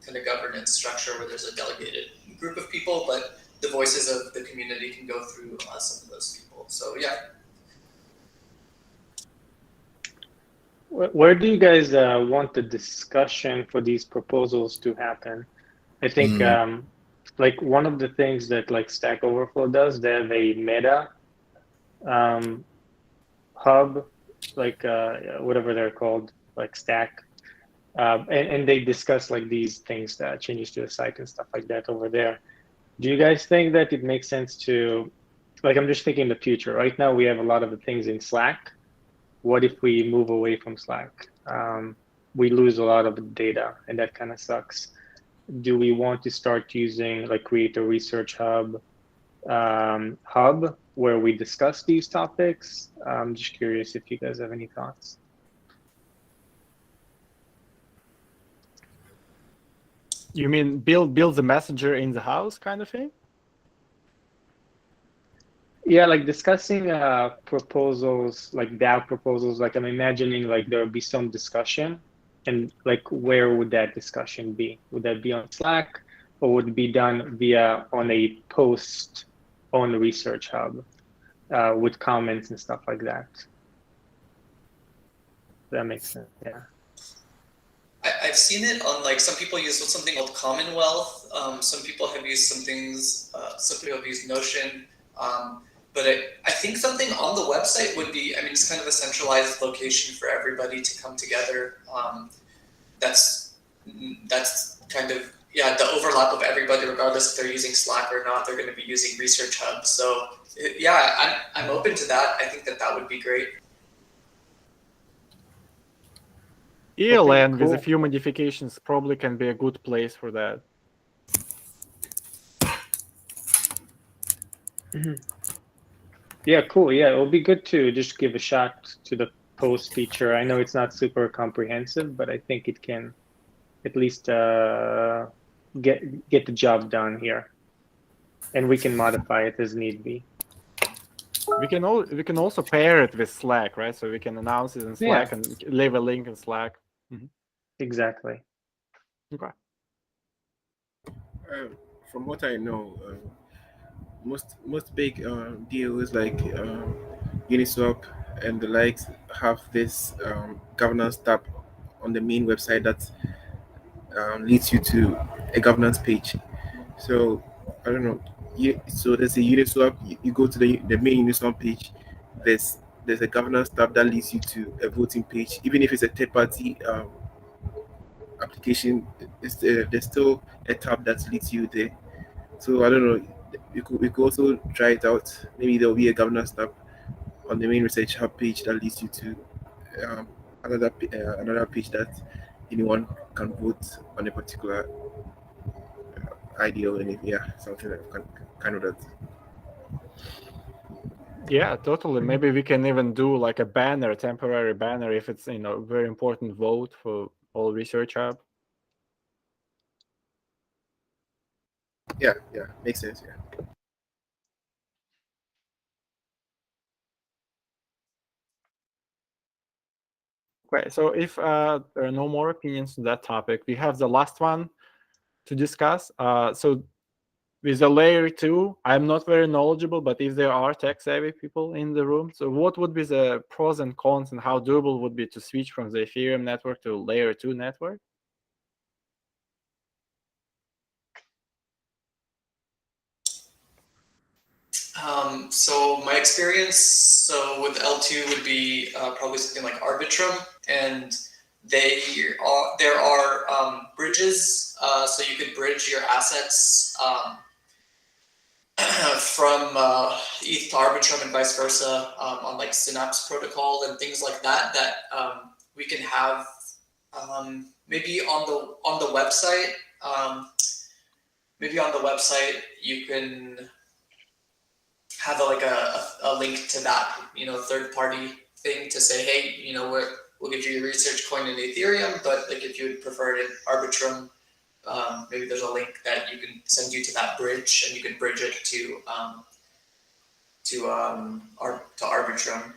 kind of governance structure where there's a delegated group of people, but the voices of the community can go through some of those people. So yeah. Where do you guys want the discussion for these proposals to happen? I think like one of the things that like Stack Overflow does, they have a meta hub, like whatever they're called, like Stack, and they discuss like these things, that changes to the site and stuff like that over there. Do you guys think that it makes sense to, like, I'm just thinking the future. Right now we have a lot of the things in Slack. What if we move away from Slack? We lose a lot of the data and that kind of sucks. Do we want to start using, like, create a ResearchHub hub where we discuss these topics? I'm just curious if you guys have any thoughts. You mean build the messenger in the house kind of thing? Yeah, like discussing proposals, like DAO proposals. Like I'm imagining like there would be some discussion, and like where would that discussion be? Would that be on Slack, or would it be done via on a post on the ResearchHub with comments and stuff like that? That makes sense. Yeah. I've seen it on like some people use something called Commonwealth. Some people have used some things. Some people have used Notion. But I think something on the website would be. I mean, it's kind of a centralized location for everybody to come together. That's kind of the overlap of everybody, regardless if they're using Slack or not. They're going to be using ResearchHub. So yeah, I'm open to that. I think that would be great. ELN with a few modifications probably can be a good place for that. Yeah, cool. Yeah, it'll be good to just give a shot to the post feature. I know it's not super comprehensive, but I think it can at least get the job done here, and we can modify it as need be. We can also pair it with Slack, right? So we can announce it in Slack and leave a link in Slack. Mm-hmm. Exactly. Okay. From what I know, most big DAOs like Uniswap and the likes have this governance tab on the main website that leads you to a governance page. So I don't know. So there's a Uniswap. You go to the main Uniswap page. There's a governance tab that leads you to a voting page. Even if it's a third party application, there's still a tab that leads you there. So I don't know. We could also try it out. Maybe there'll be a governance tab on the main ResearchHub page that leads you to another page that anyone can vote on a particular idea, and something like kind of that. Yeah, totally. Maybe we can even do like a banner, a temporary banner, if it's a very important vote for all ResearchHub. Yeah, makes sense. Yeah. Okay, so if there are no more opinions on that topic, we have the last one to discuss. So with the layer 2, I'm not very knowledgeable, but if there are tech-savvy people in the room, so what would be the pros and cons, and how doable would be to switch from the Ethereum network to layer 2 network? So my experience with L2 would be probably something like Arbitrum, and there are bridges, so you could bridge your assets from ETH to Arbitrum and vice versa on like Synapse protocol and things like that. We can have maybe on the website. Maybe on the website you can have a link to that third party thing to say, hey, we'll give you your research coin in Ethereum, but like if you would prefer it in Arbitrum, maybe there's a link that you can send you to that bridge, and you can bridge it to Arbitrum.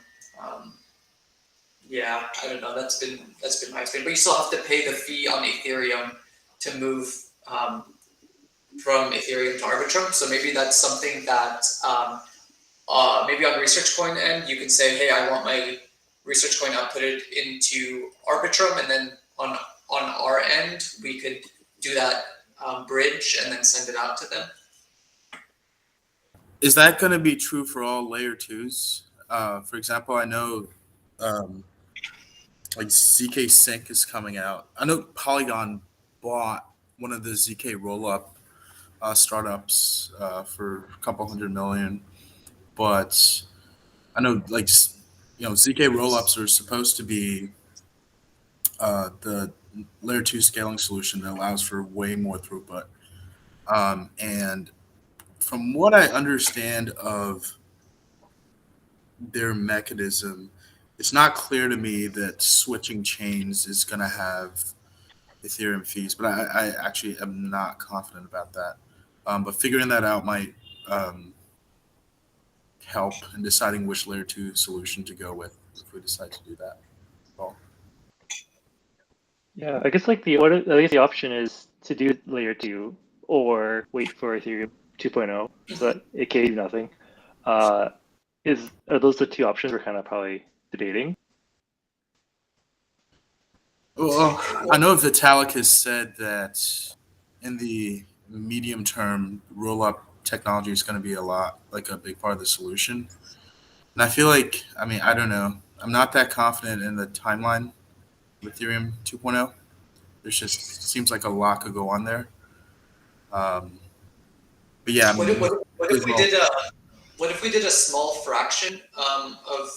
Yeah, I don't know. That's been my experience, but you still have to pay the fee on Ethereum to move from Ethereum to Arbitrum. So maybe that's something that maybe on Research Coin end you can say, hey, I want my Research Coin outputted into Arbitrum, and then on our end we could do that bridge and then send it out to them. Is that going to be true for all layer 2s? For example, I know like ZK Sync is coming out. I know Polygon bought one of the ZK rollup startups for a couple $100 million, but I know ZK rollups are supposed to be the layer 2 scaling solution that allows for way more throughput. And from what I understand of their mechanism, it's not clear to me that switching chains is going to have Ethereum fees, but I actually am not confident about that. But figuring that out might help in deciding which layer 2 solution to go with if we decide to do that. Well, Yeah, I guess like at least the option is to do layer 2 or wait for Ethereum 2.0, so that it can do nothing. Are those the two options we're kind of probably debating? well, I know Vitalik has said that in the medium term, roll-up technology is going to be a big part of the solution. And I feel like, I don't know. I'm not that confident in the timeline with Ethereum 2.0. There's just seems like a lot could go on there. But yeah, What if we did a small fraction of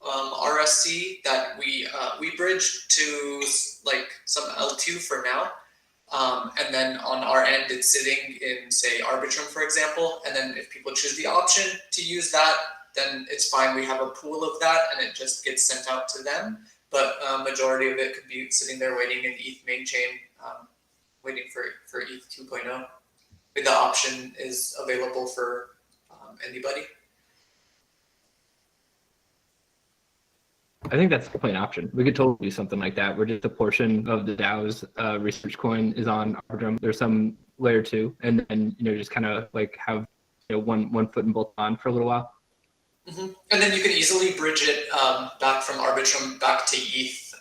RSC that we bridged to like some L2 for now, and then on our end it's sitting in say Arbitrum, for example, and then if people choose the option to use that, then it's fine. We have a pool of that, and it just gets sent out to them. But majority of it could be sitting there waiting in the ETH main chain, waiting for ETH 2.0. The option is available for anybody. I think that's definitely an option. We could totally do something like that, where just a portion of the DAO's research coin is on Arbitrum. There's some layer 2, and then just kind of like have one foot in both on for a little while. Mm-hmm. And then you can easily bridge it back from Arbitrum back to ETH.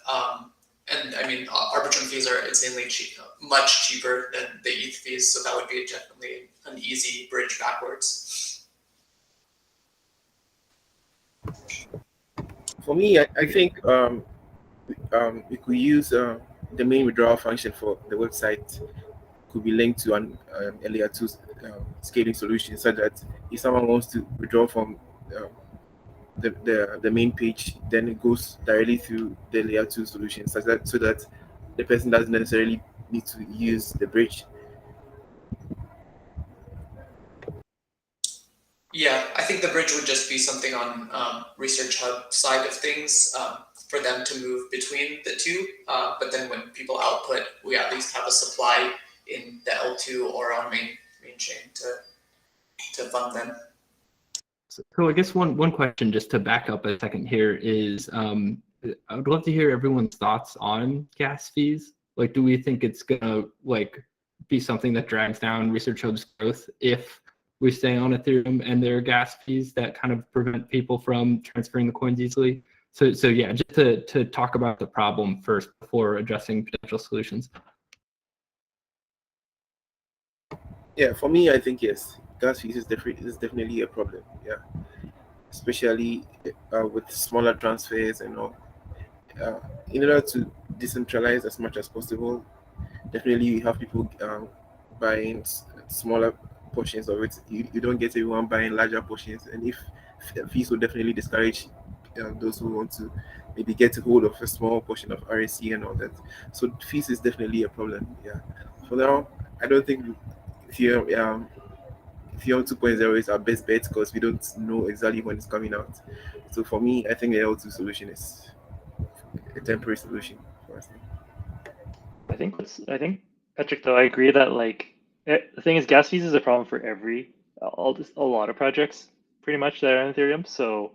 And Arbitrum fees are insanely cheap, much cheaper than the ETH fees. So that would be definitely an easy bridge backwards. For me, I think we could use the main withdrawal function for the website could be linked to an layer 2 scaling solution, so that if someone wants to withdraw from the main page, then it goes directly through the layer 2 solution, so that the person doesn't necessarily need to use the bridge. Yeah, I think the bridge would just be something on ResearchHub side of things for them to move between the two. But then when people output, we at least have a supply in the L2 or on main chain to fund them. So I guess one question, just to back up a second here, is I would love to hear everyone's thoughts on gas fees. Like, do we think it's gonna be something that drags down ResearchHub's growth if we stay on Ethereum and there are gas fees that kind of prevent people from transferring the coins easily? So yeah, just to talk about the problem first before addressing potential solutions. Yeah, for me, I think yes, gas fees is definitely a problem. Yeah, especially with smaller transfers and all. In order to decentralize as much as possible, definitely you have people buying smaller portions of it. You don't get everyone buying larger portions, and if fees will definitely discourage those who want to maybe get a hold of a small portion of RSC and all that. So fees is definitely a problem. Yeah. For now, I don't think Ethereum 2.0 is our best bet because we don't know exactly when it's coming out. So for me, I think the L2 solution is a temporary solution for us. I think Patrick, though, I agree that the thing is, gas fees is a problem for a lot of projects pretty much that are on Ethereum. So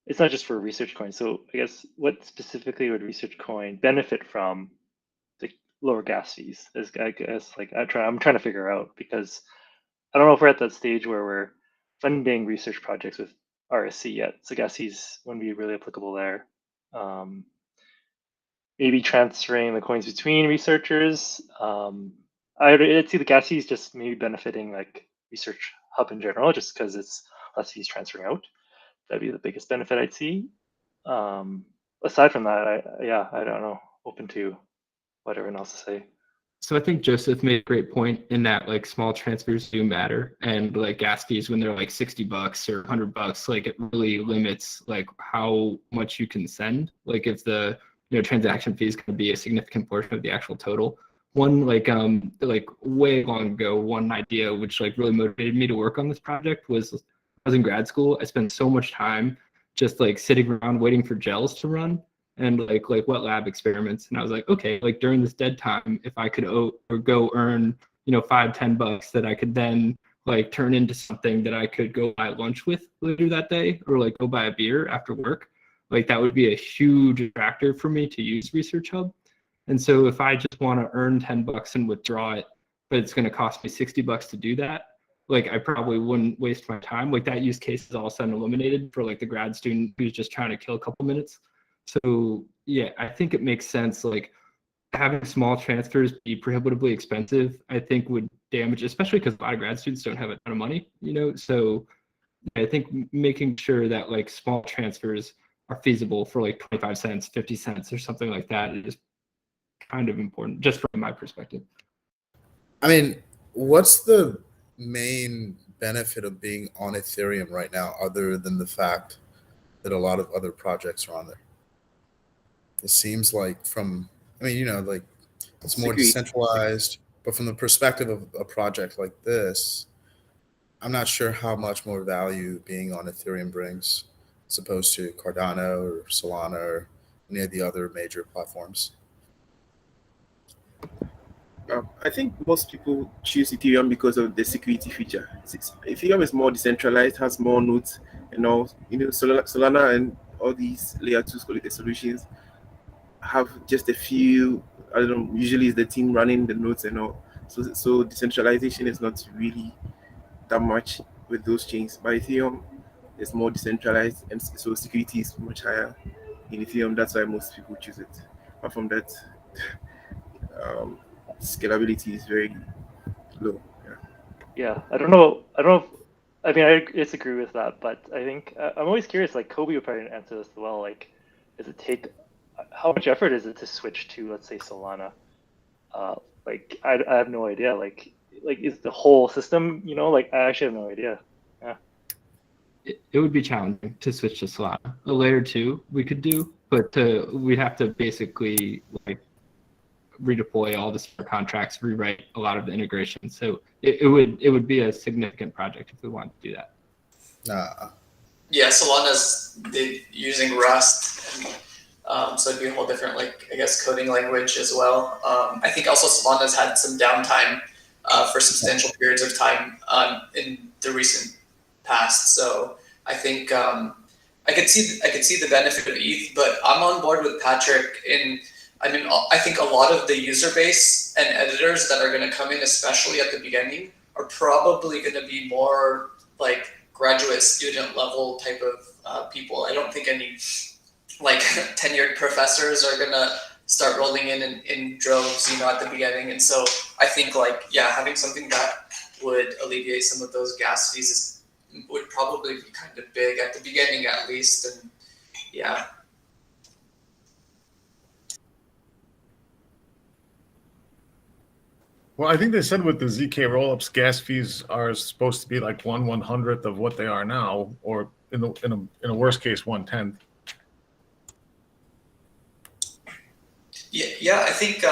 it's not just for research coin. So I guess what specifically would research coin benefit from the lower gas fees? Is I guess I'm trying to figure out, because I don't know if we're at that stage where we're funding research projects with RSC yet. So gas fees wouldn't be really applicable there. Maybe transferring the coins between researchers. I'd see the gas fees just maybe benefiting ResearchHub in general, just because it's less fees transferring out. That'd be the biggest benefit I'd see. Aside from that, I don't know. Open to what everyone else to say. So I think Joseph made a great point in that small transfers do matter, and gas fees when they're $60 or $100, it really limits how much you can send. If the transaction fee is going to be a significant portion of the actual total. One way long ago, one idea which really motivated me to work on this project was I was in grad school. I spent so much time just sitting around waiting for gels to run and like wet lab experiments. And I was like, okay, like during this dead time, if I could go earn, $5-10 that I could then like turn into something that I could go buy lunch with later that day, or like go buy a beer after work, like that would be a huge attractor for me to use ResearchHub. And so if I just want to earn $10 and withdraw it, but it's going to cost me $60 to do that, like I probably wouldn't waste my time. Like that use case is all of a sudden eliminated for like the grad student who's just trying to kill a couple minutes. So yeah, I think it makes sense. Like having small transfers be prohibitively expensive, I think would damage, especially because a lot of grad students don't have a ton of money, So I think making sure that like small transfers are feasible for like 25 cents, 50 cents or something like that is kind of important, just from my perspective. I mean, what's the main benefit of being on Ethereum right now, other than the fact that a lot of other projects are on there? It seems like like it's more decentralized, but from the perspective of a project like this, I'm not sure how much more value being on Ethereum brings as opposed to Cardano or Solana or any of the other major platforms. I think most people choose Ethereum because of the security feature. Ethereum is more decentralized, has more nodes, and all. Solana and all these layer 2 solutions have just a few. I don't know. Usually, it's the team running the nodes and all. So decentralization is not really that much with those chains. But Ethereum is more decentralized, and so security is much higher in Ethereum. That's why most people choose it. Apart from that, scalability is very low. Yeah, I don't know. I mean, I disagree with that, but I think I'm always curious. Like Kobe would probably answer this as well. Like, does it take? How much effort is it to switch to, let's say, Solana? Like, I have no idea. Like is the whole system? Like I actually have no idea. Yeah. It would be challenging to switch to Solana. A layer 2 we could do, but we'd have to basically like redeploy all the smart contracts, rewrite a lot of the integration. So it would be a significant project if we wanted to do that. Yeah, Solana's using Rust, and, so it'd be a whole different, coding language as well. I think also Solana's had some downtime for substantial periods of time in the recent past. So I think I could see the benefit of ETH, but I'm on board with Patrick I think a lot of the user base and editors that are going to come in, especially at the beginning, are probably going to be more like graduate student level type of people. I don't think any tenured professors are going to start rolling in droves, at the beginning. And so I think having something that would alleviate some of those gas fees would probably be kind of big at the beginning, at least. And yeah. Well, I think they said with the ZK rollups, gas fees are supposed to be like 1/100th of what they are now, or in a worst case 1/10. Yeah, I think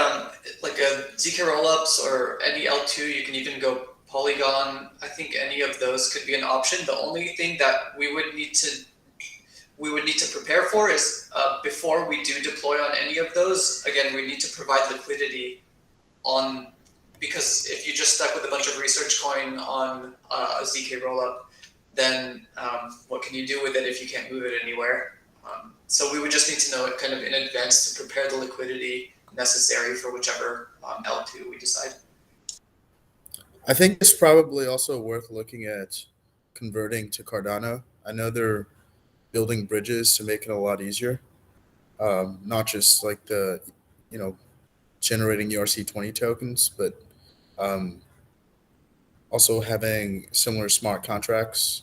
like a ZK rollups or any L2, you can even go Polygon. I think any of those could be an option. The only thing that we would need to prepare for is before we do deploy on any of those, again, we need to provide liquidity on. Because if you just stuck with a bunch of research coin on a ZK rollup, then what can you do with it if you can't move it anywhere? So we would just need to know it kind of in advance to prepare the liquidity necessary for whichever L2 we decide. I think it's probably also worth looking at converting to Cardano. I know they're building bridges to make it a lot easier, not just like the, generating ERC20 tokens, but also having similar smart contracts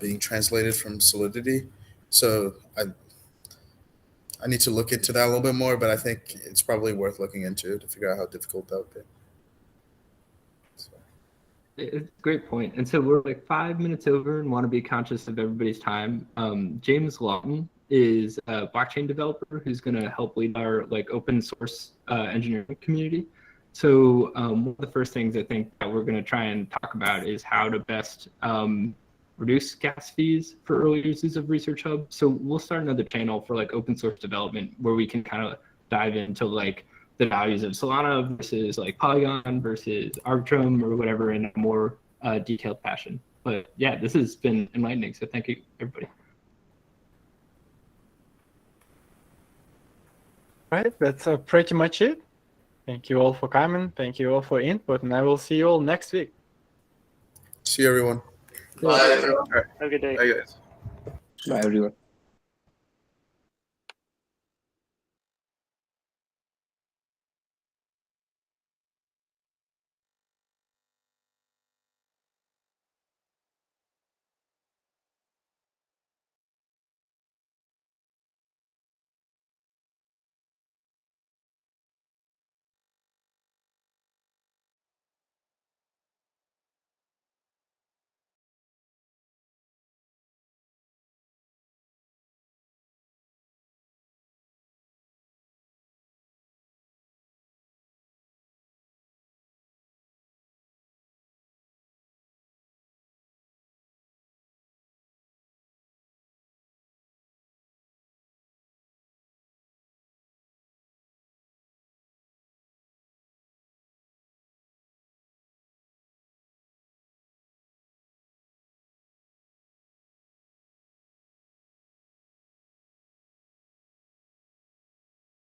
being translated from Solidity. So I need to look into that a little bit more, but I think it's probably worth looking into to figure out how difficult that would be. It's a great point. And so we're like 5 minutes over and want to be conscious of everybody's time. James Lawton is a blockchain developer who's going to help lead our open source engineering community. So one of the first things I think that we're going to try and talk about is how to best reduce gas fees for early users of ResearchHub. So we'll start another channel for like open source development where we can kind of dive into like the values of Solana versus like Polygon versus Arbitrum or whatever in a more detailed fashion. But yeah, this has been enlightening. So thank you, everybody. Right, that's pretty much it. Thank you all for coming. Thank you all for input, and I will see you all next week. See you, everyone. Bye, everyone. Have a good day. Bye, guys. Bye, everyone.